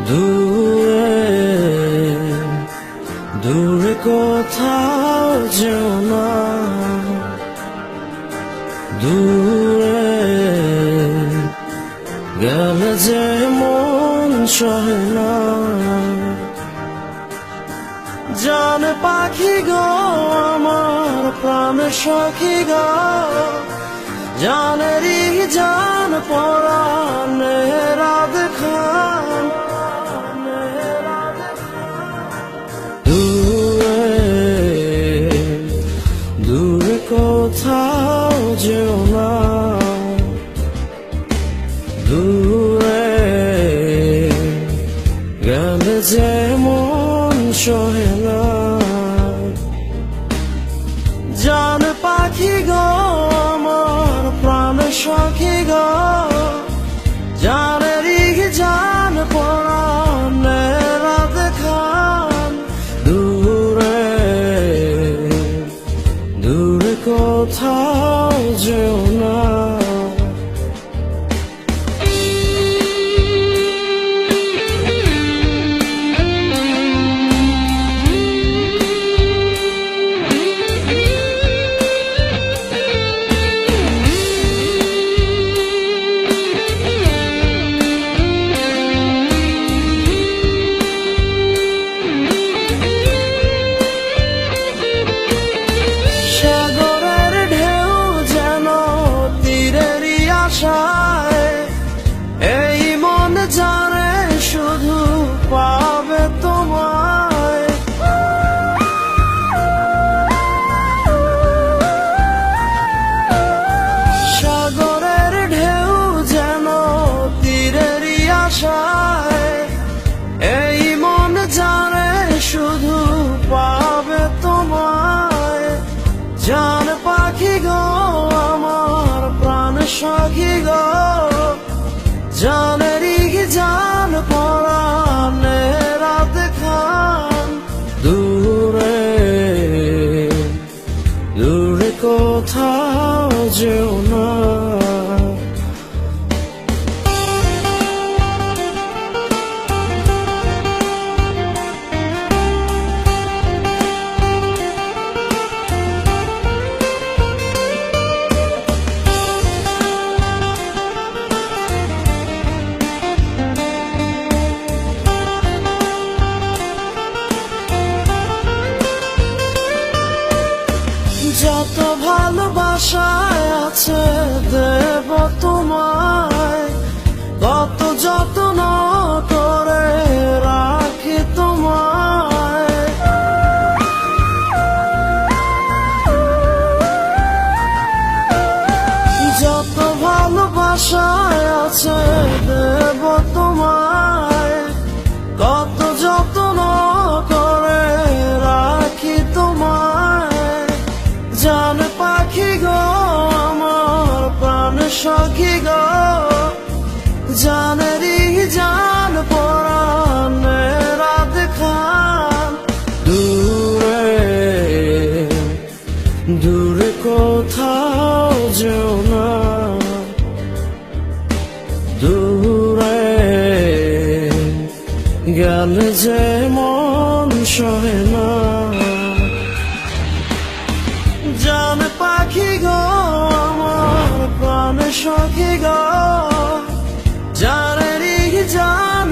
দূরে দূরে কোথাও যেও না, দূরে গেলে যে মন সহে না। জান পাখি গো আমার প্রাণের সখী গো, জানেরই জান পরাণে রাত খান। দূরে কোথাও যেও না, দূরে গেলে যে মন সহে না। জান পাখি গো আমার প্রাণের সখী গো, জানেরই জান পরাণে রাত খান। দূরে দূরে কোথাও যেও না। এই মন জানে শুধু পাবে তোমায়, সাগরের ঢেউ যেন তীরেরই আশায়। এই মন জানে শুধু পাবে তোমায়। জান পাখি গো আমার প্রাণ সখী গো, জানেরই জান পরাণে রাত খান। দূরে দূরে কোথাও যেও না। যত ভালোবাসায় আছে দেব তোমায়, কত যত্ন করে রাখি তোমায়। যত ভালোবাসায় আছে দেব তোমায়, কত যত্ন করে রাখি তোমায়। জান পাখি গো আমার প্রাণ সখী গো, জানেরই জান পরাণে রাত খান। দূরে দূরে কোথাও যেও না, দূরে গেলে যে মন সহে না। জান পাখি গো আমার প্রাণ সখী গো, জানেরই জান